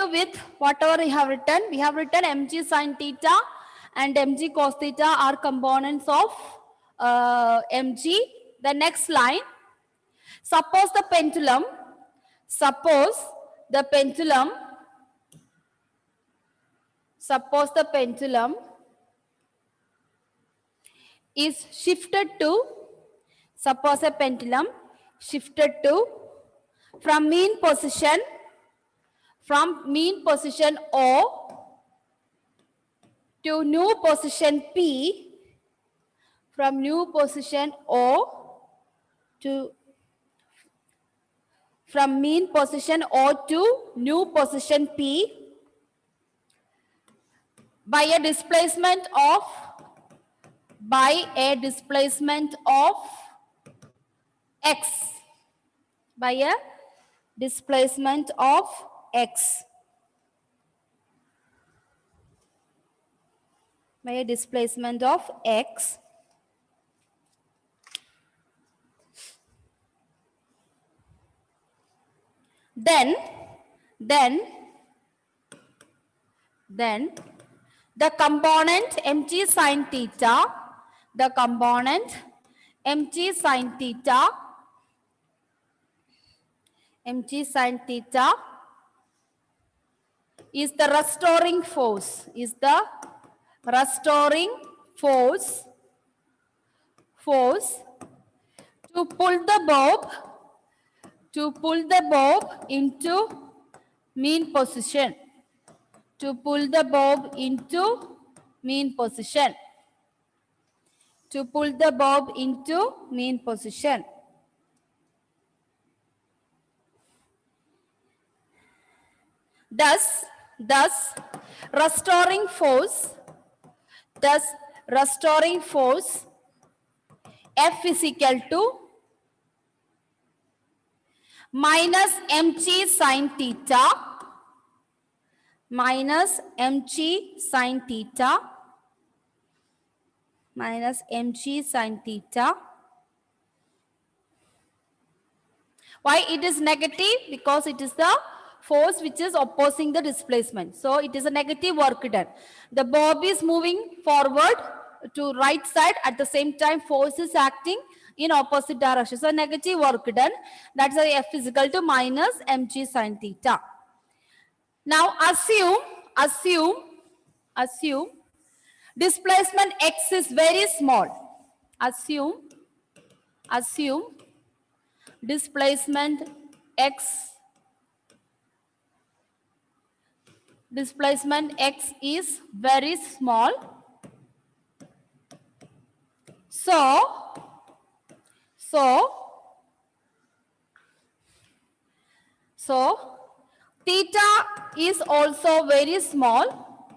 with whatever we have written. We have written mg sin theta and mg cos theta are components of mg. The next line, suppose the pendulum is shifted to, suppose a pendulum shifted to from mean position O to new position P, from new position O to, from mean position O to new position P by a displacement of x, by a displacement of x, by a displacement of x. Then the component mg sin theta, is the restoring force, to pull the bob into mean position, Thus restoring force F is equal to minus mg sin theta Why it is negative? Because it is the force which is opposing the displacement. So it is a negative work done. The bob is moving forward to right side, at the same time force is acting in opposite direction. So negative work done. That's why F is equal to minus mg sin theta. Now assume displacement x is very small. Assume displacement x is very small. So theta is also very small,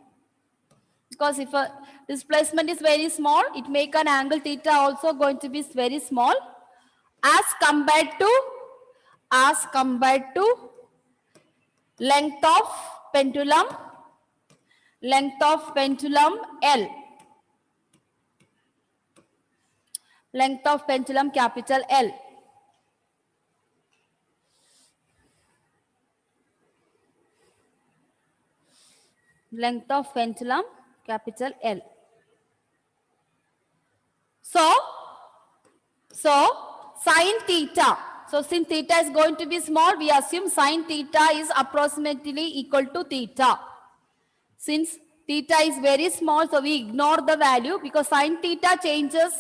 because if a displacement is very small, it make an angle theta also going to be very small as compared to length of pendulum L, length of pendulum capital L. Length of pendulum capital L. So sin theta. So since theta is going to be small, we assume sin theta is approximately equal to theta. Since theta is very small, so we ignore the value, because sin theta changes.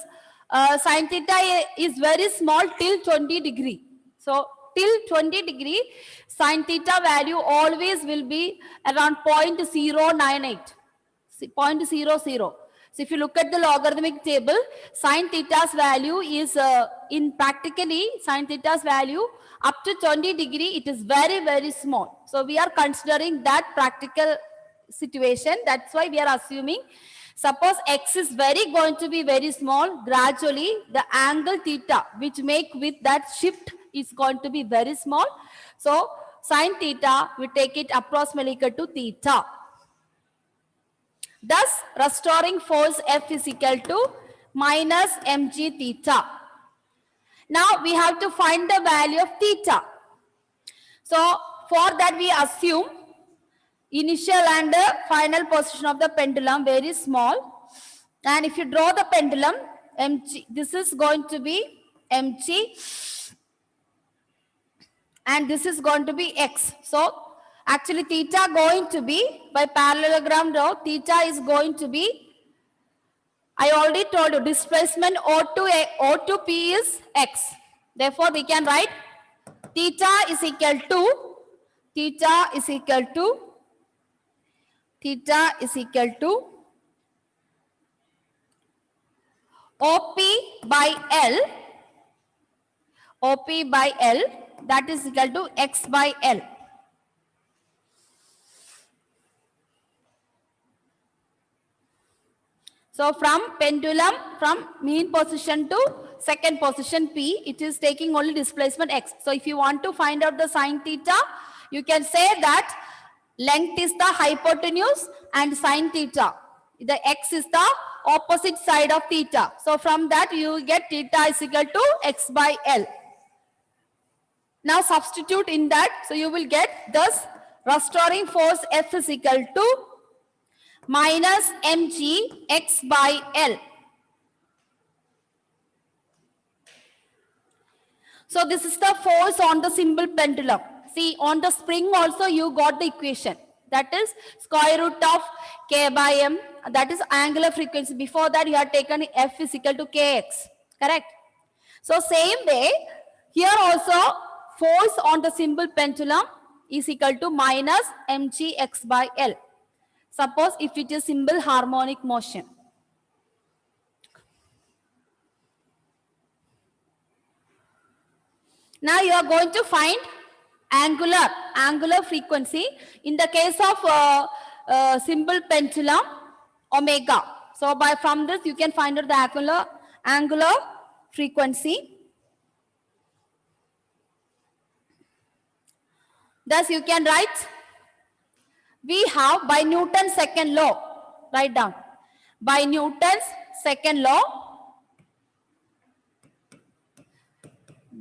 Sin theta is very small till 20 degree. So till 20 degree, sin theta value always will be around 0.098, 0.00. So if you look at the logarithmic table, sin theta's value is practically sin theta's value up to 20 degree, it is very, very small. So we are considering that practical situation. That's why we are assuming, suppose x is going to be very small, gradually the angle theta which make with that shift is going to be very small. So sin theta, we take it approximately equal to theta. Thus restoring force F is equal to minus mg theta. Now we have to find the value of theta. So for that we assume initial and final position of the pendulum very small. And if you draw the pendulum, mg, this is going to be mg, and this is going to be x. So actually theta going to be, by parallelogram draw, theta is going to be, I already told you, displacement O to P is x. Therefore we can write theta is equal to OP by L, that is equal to x by L. So from pendulum, from mean position to second position P, it is taking only displacement x. So if you want to find out the sine theta, you can say that length is the hypotenuse and sine theta, the x is the opposite side of theta. So from that you will get theta is equal to x by L. Now substitute in that, so you will get thus restoring force F is equal to minus mg x by L. So this is the force on the simple pendulum. See, on the spring also you got the equation. That is square root of k by m. That is angular frequency. Before that you have taken F is equal to kx. Correct? So same way, here also force on the simple pendulum is equal to minus mg x by L. Suppose if it is simple harmonic motion. Now you are going to find angular frequency. In the case of simple pendulum, omega. So from this you can find out the angular frequency. Thus you can write, we have by Newton's second law, write down, by Newton's second law,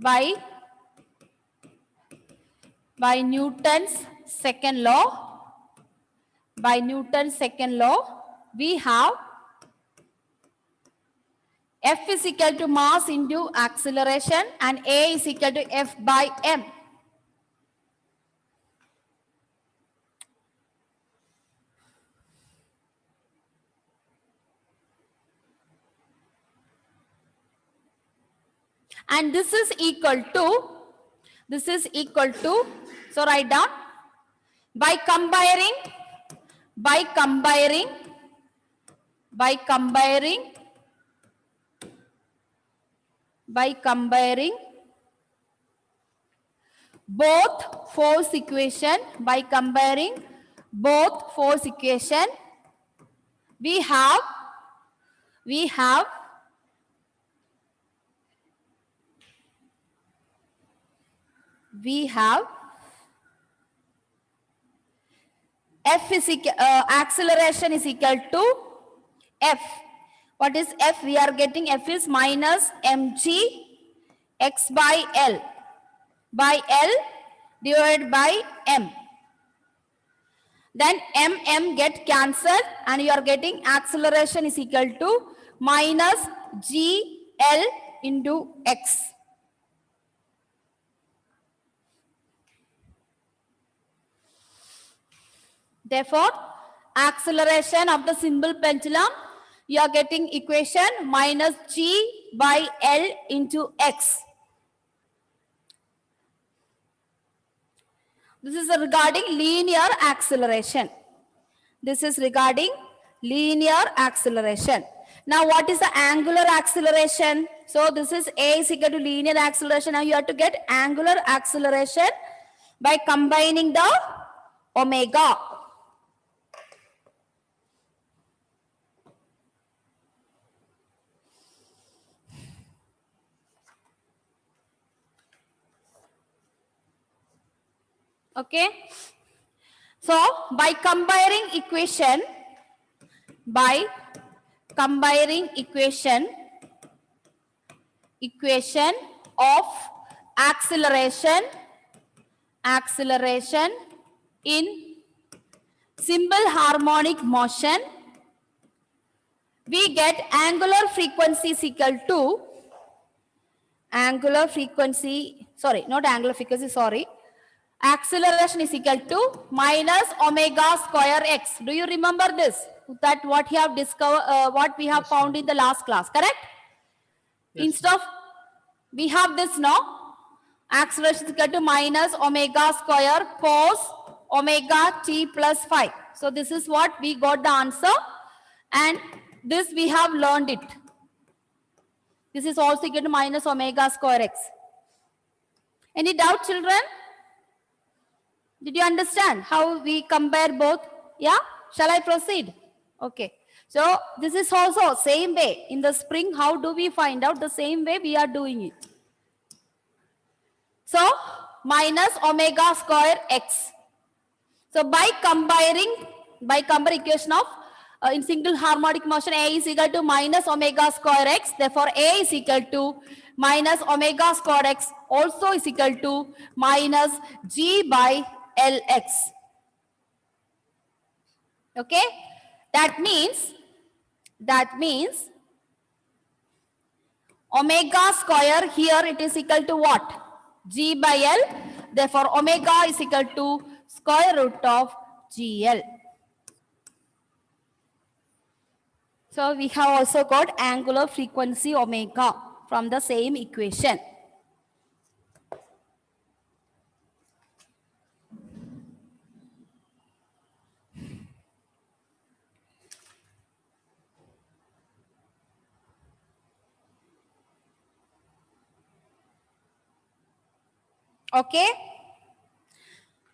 by Newton's second law, we have F is equal to mass into acceleration and A is equal to F by M. And this is equal to, so write down, by comparing both force equation, we have F is acceleration is equal to F. What is F? We are getting F is minus mg x by L divided by M. Then M get cancelled and you are getting acceleration is equal to minus g L into x. Therefore, acceleration of the simple pendulum, you are getting equation minus g by L into x. This is regarding linear acceleration. Now, what is the angular acceleration? So, this is A is equal to linear acceleration. Now, you have to get angular acceleration by combining the omega. Okay. So, by combining equation of acceleration in simple harmonic motion, we get angular frequency is equal to acceleration is equal to minus omega square x. Do you remember this? That what we have discovered, what we have found in the last class, correct? Yes, Instead of, we have this now, acceleration is equal to minus omega square cos omega t plus phi. So this is what we got the answer, and this we have learned it. This is also equal to minus omega square x. Any doubt, children? Did you understand how we compare both? Yeah? Shall I proceed? Okay. So this is also same way. In the spring, how do we find out? The same way we are doing it. So minus omega square x. So by comparing equation of in single harmonic motion, A is equal to minus omega square x. Therefore, A is equal to minus omega square x also is equal to minus G by Lx. Okay? That means omega square here it is equal to what? G by L. Therefore, omega is equal to square root of GL. So we have also got angular frequency omega from the same equation. Okay?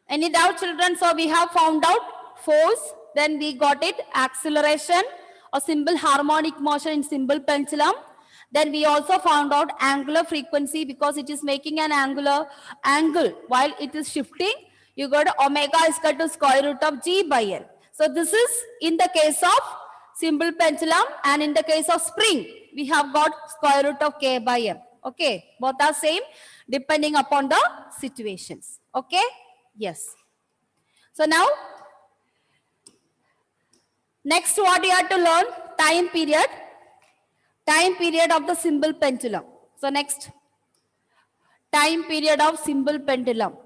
Any doubt, children? So we have found out force, then we got it, acceleration or simple harmonic motion in simple pendulum. Then we also found out angular frequency because it is making an angle while it is shifting. You got omega is equal to square root of G by L. So this is in the case of simple pendulum, and in the case of spring, we have got square root of K by M. Okay, both are same depending upon the situations. Okay, yes. So now, next what you have to learn, time period of the simple pendulum. So next, time period of simple pendulum.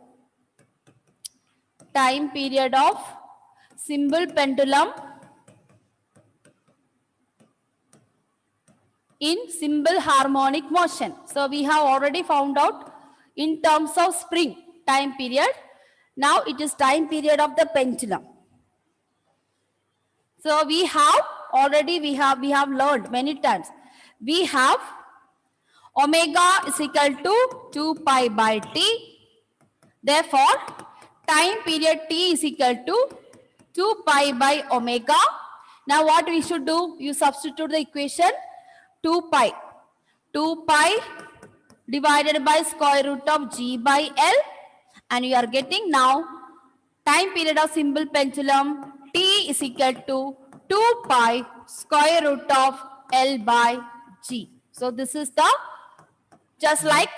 Time period of simple pendulum in simple harmonic motion. So we have already found out in terms of spring time period. Now it is time period of the pendulum. So we have learned many times. We have omega is equal to 2 pi by t. Therefore, time period t is equal to 2 pi by omega. Now what we should do? You substitute the equation 2 pi divided by square root of G by L, and you are getting now time period of simple pendulum t is equal to 2 pi square root of L by G. So this is the, just like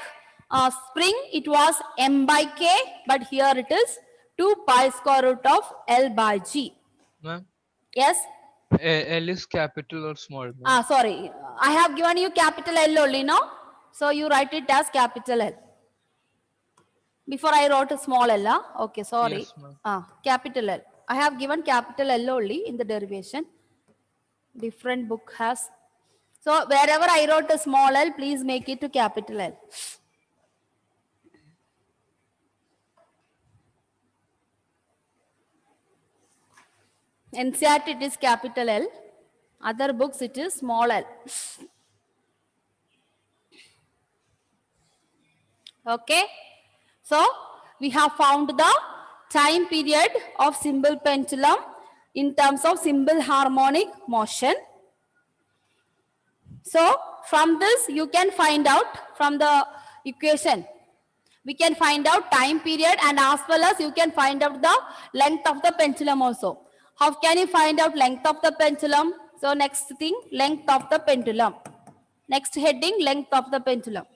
spring it was M by K, but here it is 2 pi square root of L by G. ma'am. Yes? L is capital or small? Sorry, I have given you capital L only, no? So you write it as capital L. Before I wrote a small L, okay, sorry. Yes, Capital L. I have given capital L only in the derivation. Different book has. So wherever I wrote a small L, please make it to capital L. NCERT it is capital L. Other books it is small L. Okay. So we have found the time period of simple pendulum in terms of simple harmonic motion. So from this you can find out, from the equation, we can find out time period, and as well as you can find out the length of the pendulum also. How can you find out length of the pendulum? So next thing, length of the pendulum. Next heading, length of the pendulum.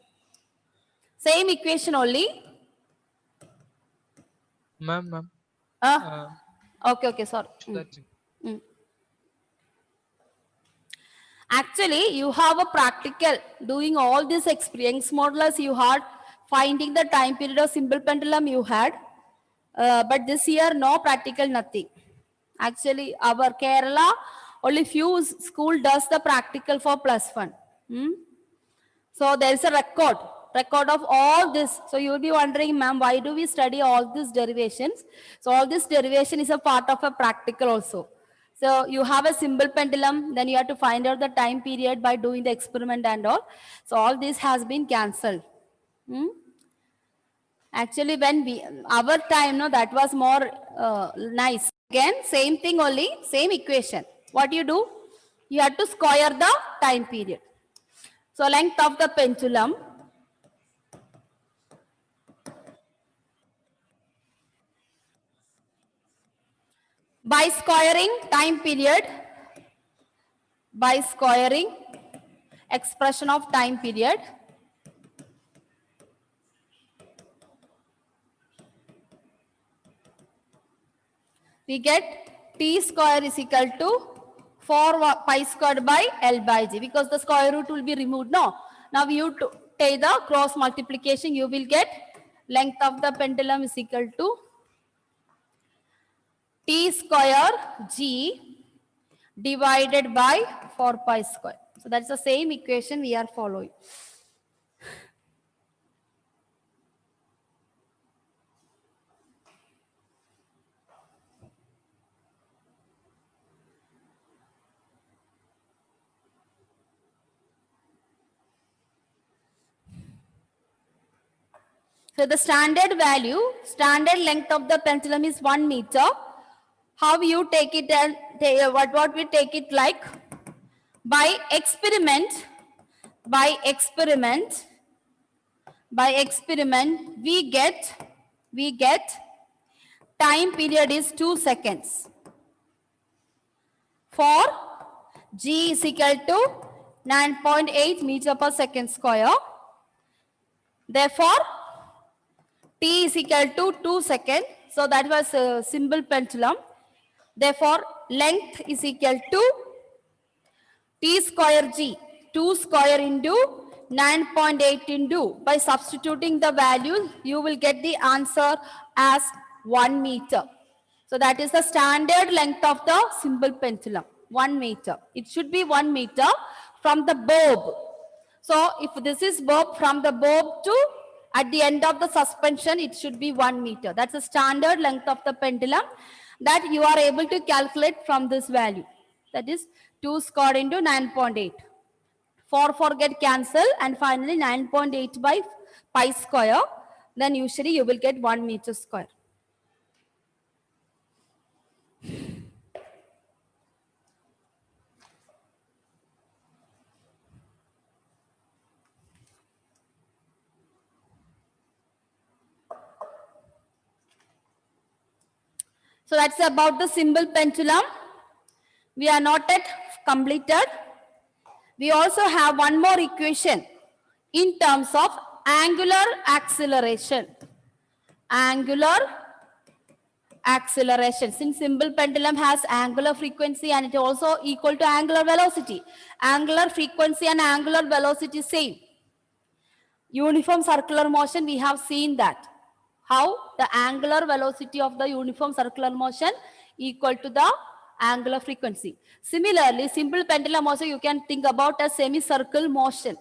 Same equation only. Ma'am. Okay, sorry. That's it. Mm. Actually, you have a practical doing all these experience models you had, finding the time period of simple pendulum you had, but this year no practical, nothing. Actually, our Kerala only few school does the practical for +1. So there is a record of all this. So you will be wondering, ma'am, why do we study all these derivations? So all this derivation is a part of a practical also. So you have a simple pendulum, then you have to find out the time period by doing the experiment and all. So all this has been cancelled. Actually, when our time, no, that was more nice. Again, same thing only, same equation. What you do? You have to square the time period. So length of the pendulum by squaring time period, by squaring expression of time period, we get t square is equal to 4 pi squared by L by G, because the square root will be removed. No, now you take the cross multiplication, you will get length of the pendulum is equal to t square G divided by 4 pi square. So that's the same equation we are following. So the standard value, standard length of the pendulum is 1 meter. How you take it and what we take it like? By experiment, we get time period is 2 seconds. For G is equal to 9.8 meter per second square. Therefore, T is equal to 2 seconds. So that was a simple pendulum. Therefore, length is equal to T square G, 2 square into 9.8 into. By substituting the value, you will get the answer as 1 meter. So that is the standard length of the simple pendulum, 1 meter. It should be 1 meter from the bob. So if this is bob, from the bob to at the end of the suspension, it should be 1 meter. That's the standard length of the pendulum that you are able to calculate from this value. That is 2 squared into 9.8. 4 get cancelled, and finally 9.8 by pi square. Then usually you will get 1 meter square. So that's about the simple pendulum. We are not yet completed. We also have one more equation in terms of angular acceleration. Angular acceleration. Since simple pendulum has angular frequency and it also equal to angular velocity. Angular frequency and angular velocity same. Uniform circular motion, we have seen that. How the angular velocity of the uniform circular motion equal to the angular frequency. Similarly, simple pendulum also you can think about a semicircle motion.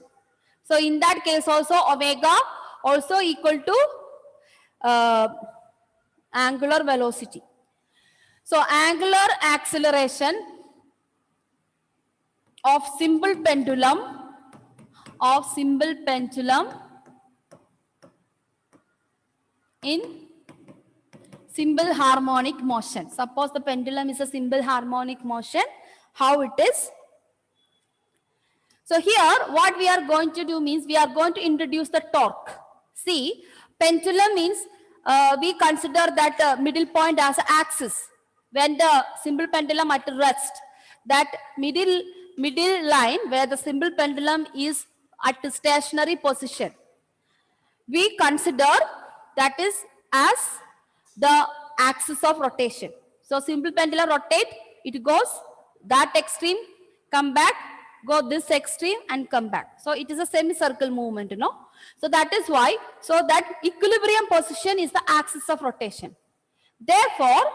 So in that case also omega also equal to angular velocity. So angular acceleration of simple pendulum in simple harmonic motion. Suppose the pendulum is a simple harmonic motion, how it is? So here what we are going to do means we are going to introduce the torque. See, pendulum means we consider that middle point as an axis. When the simple pendulum at rest, that middle line where the simple pendulum is at the stationary position, we consider that is as the axis of rotation. So simple pendulum rotate, it goes that extreme, come back, go this extreme and come back. So it is a semicircle movement, you know. So that is why, so that equilibrium position is the axis of rotation. Therefore,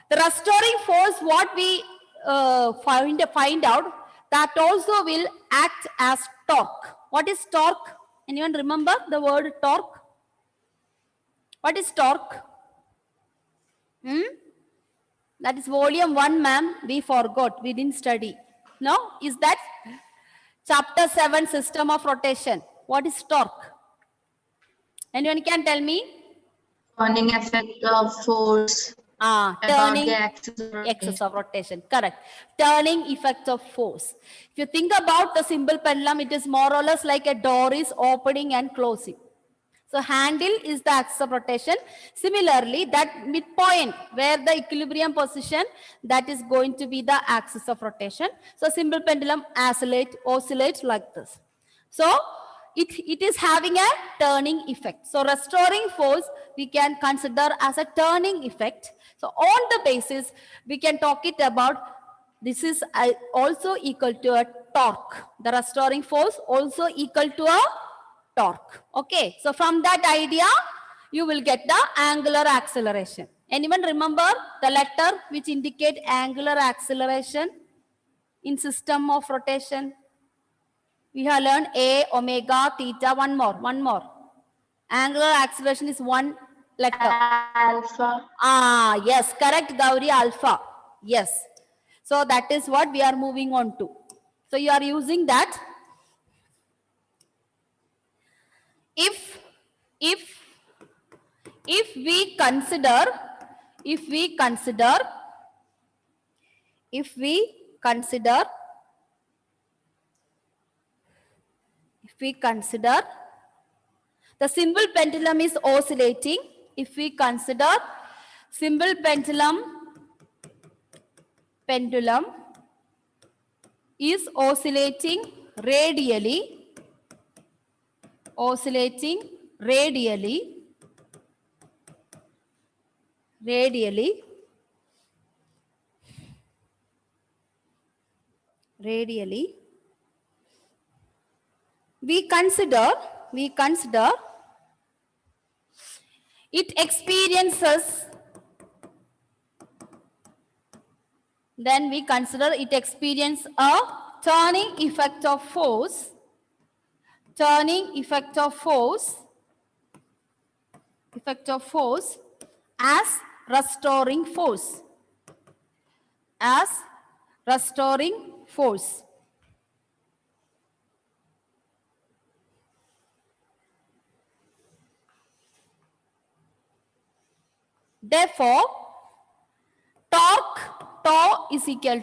the restoring force, what we find out, that also will act as torque. What is torque? Anyone remember the word torque? What is torque? That is volume 1, ma'am. We forgot. We didn't study. No? Is that chapter 7 system of rotation? What is torque? Anyone can tell me? Turning effect of force about Turning the axis of axis of rotation. Correct. Turning effect of force. If you think about the simple pendulum, it is more or less like a door is opening and closing. So handle is the axis of rotation. Similarly, that midpoint where the equilibrium position, that is going to be the axis of rotation. So simple pendulum oscillates like this. So it is having a turning effect. So restoring force we can consider as a turning effect. So on the basis we can talk it about, this is also equal to a torque. The restoring force also equal to a torque. Okay, so from that idea you will get the angular acceleration. Anyone remember the letter which indicate angular acceleration in system of rotation? We have learned A, omega, theta. One more. Angular acceleration is one letter. alpha. Yes, correct, Gauri, alpha. Yes. So that is what we are moving on to. So you are using that. If we consider the simple pendulum is oscillating, if we consider simple pendulum is oscillating radially, we consider it experiences, then we consider it experience a turning effect of force, as restoring force. Therefore, torque tau is equal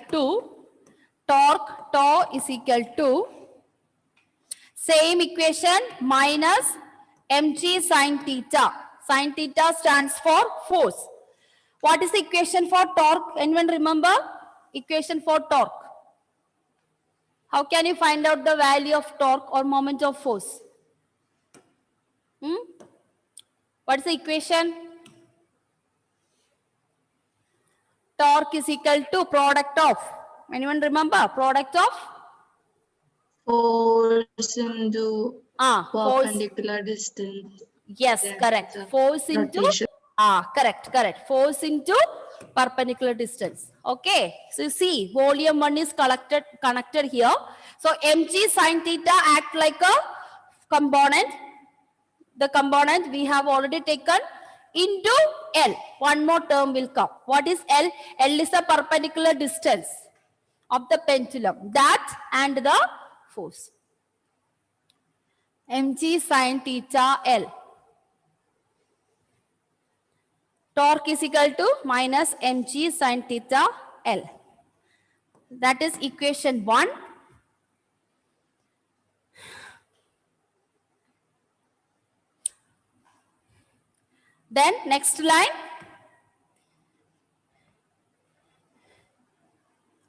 to same equation minus mg sin theta. Sin theta stands for force. What is the equation for torque? Anyone remember? Equation for torque. How can you find out the value of torque or moment of force? What is the equation? Torque is equal to product of. Anyone remember? Product of? Force into Force. perpendicular distance. Yes, Then correct. the Force into rotation. correct. Force into perpendicular distance. Okay. So you see, volume 1 is connected here. So mg sin theta act like a component. The component we have already taken into L. One more term will come. What is L? L is the perpendicular distance of the pendulum. That and the force. Mg sin theta L. Torque is equal to minus mg sin theta L. That is equation 1. Then next line.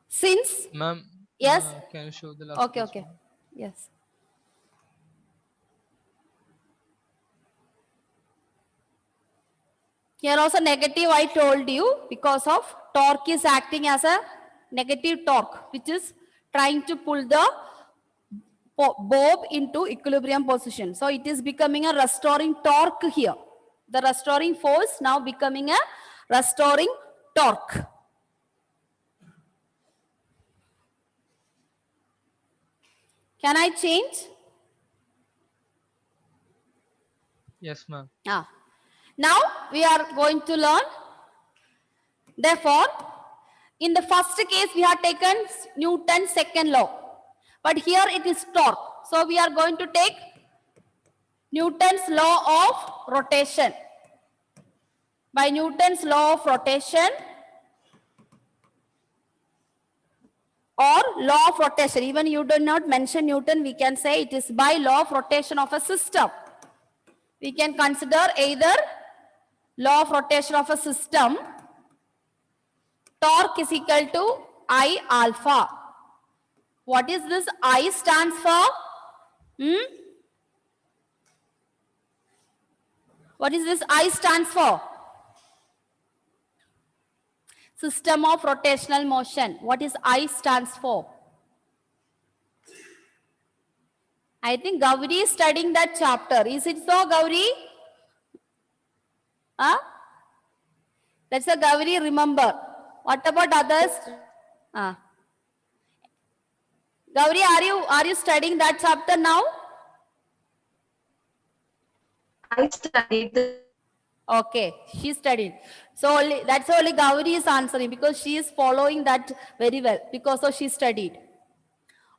Since, Ma'am, yes. Can you show the last Okay. question? Yes. Here also negative I told you because of torque is acting as a negative torque, which is trying to pull the bob into equilibrium position. So it is becoming a restoring torque here. The restoring force now becoming a restoring torque. Can I change? Yes, ma'am. Now we are going to learn. Therefore, in the first case we have taken Newton's second law, but here it is torque. So we are going to take Newton's law of rotation. By Newton's law of rotation or law of rotation, even you do not mention Newton, we can say it is by law of rotation of a system. We can consider either law of rotation of a system, torque is equal to I alpha. What is this I stands for? What is this I stands for? System of rotational motion. What is I stands for? I think Gauri is studying that chapter. Is it so, Gauri? Huh? That's a Gauri, remember. What about others? Gauri, are you studying that chapter now? I studied the Okay, she studied. So that's only Gauri is answering because she is following that very well because so she studied.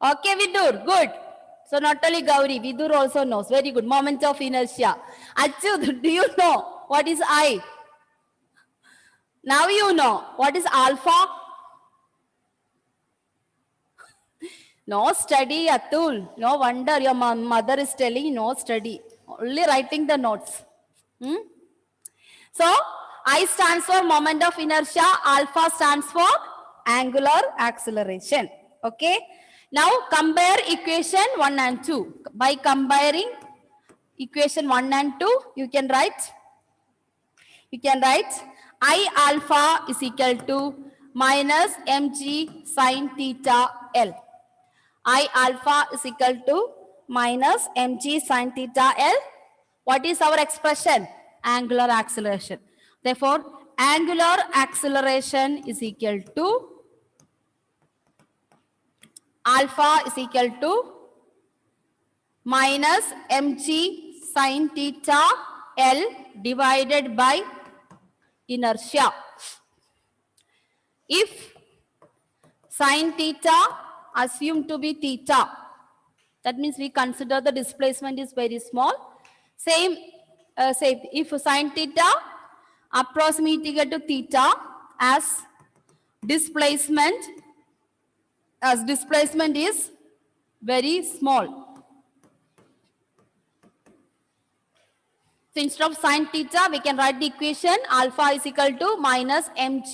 Okay, Vidur, good. So not only Gauri, Vidur also knows. Very good. Moment of inertia. Achyut, do you know what is I? Now you know. What is alpha? No study, Atul. No wonder your mother is telling no study. Only writing the notes. So, I stands for moment of inertia. Alpha stands for angular acceleration. Okay. Now, compare equation 1 and 2. By comparing equation 1 and 2, you can write I alpha is equal to minus mg sine theta L. I alpha is equal to minus mg sine theta L. What is our expression? Angular acceleration. Therefore, angular acceleration is equal to alpha is equal to minus mg sine theta L divided by inertia. If sine theta assumed to be theta, that means we consider the displacement is very small. Same, say if sine theta approximately equal to theta as displacement is very small. So instead of sine theta, we can write the equation alpha is equal to minus mg.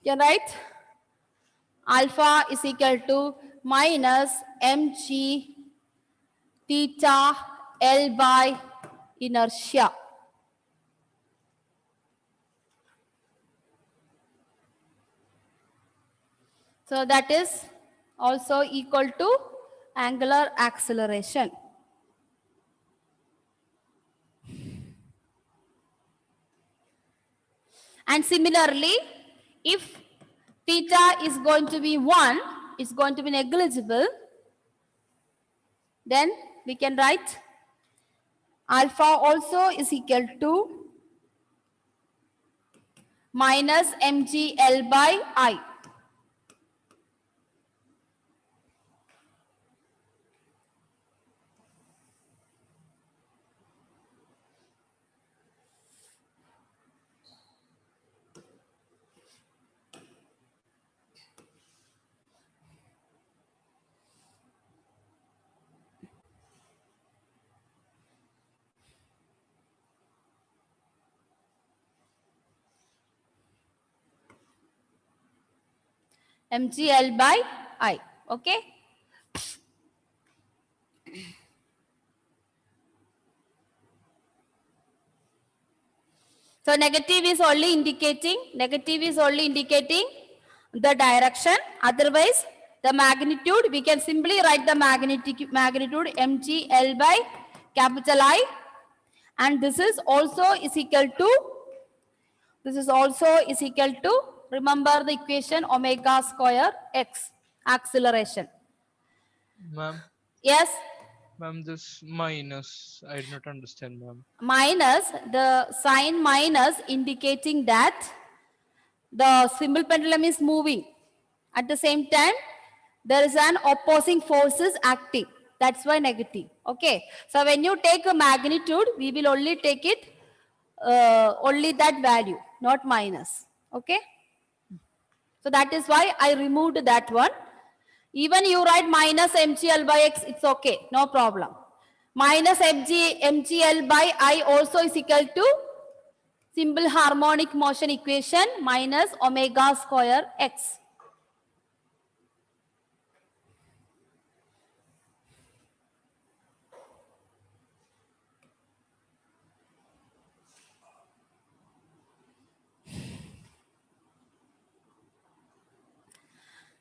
You can write alpha is equal to minus mg theta L by inertia. So that is also equal to angular acceleration. And similarly, if theta is going to be 1, is going to be negligible, then we can write alpha also is equal to minus mg L by I. mgl by I. Okay. So negative is only indicating the direction. Otherwise, the magnitude, we can simply write the magnitude mgl by capital I, and this is also is equal to, remember the equation omega square x, acceleration. Ma'am, Yes, ma'am, this minus, I did not understand, ma'am. minus, the sign minus indicating that the symbol pendulum is moving. At the same time, there is an opposing forces acting. That's why negative. Okay. So when you take a magnitude, we will only take it, only that value, not minus. Okay. So that is why I removed that one. Even you write minus mgl by x, it's okay. No problem. Minus mgl by I also is equal to simple harmonic motion equation minus omega square x.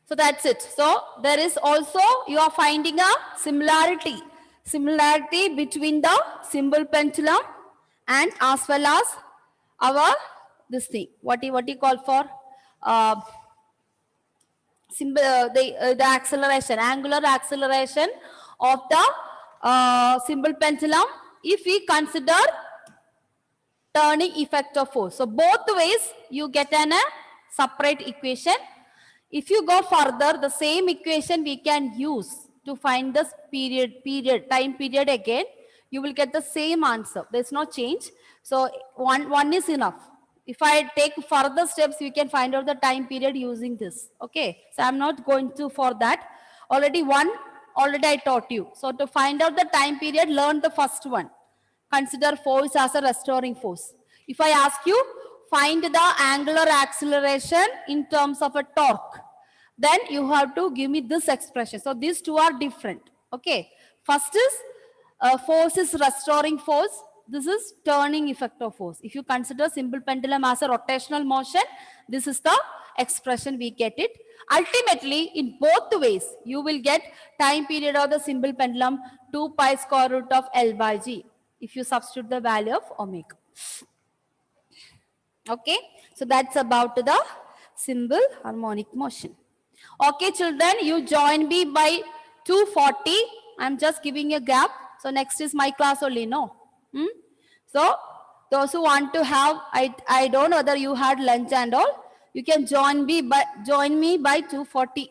So that's it. So there is also, you are finding a similarity between the symbol pendulum and as well as our this thing. What you call for the acceleration, angular acceleration of the symbol pendulum if we consider turning effect of force. So both ways you get a separate equation. If you go further, the same equation we can use to find this time period again. You will get the same answer. There's no change. So one is enough. If I take further steps, we can find out the time period using this. Okay. So I'm not going to for that. Already I taught you. So to find out the time period, learn the first one. Consider force as a restoring force. If I ask you, find the angular acceleration in terms of a torque, then you have to give me this expression. So these two are different. Okay. First is force is restoring force. This is turning effect of force. If you consider simple pendulum as a rotational motion, this is the expression we get it. Ultimately, in both ways, you will get time period of the simple pendulum 2 pi square root of L by G if you substitute the value of omega. Okay, so that's about the simple harmonic motion. Okay, children, you join me by 2:40. I'm just giving a gap. So next is my class only, no? So those who want to have, I don't know whether you had lunch and all, you can join me by 2:40.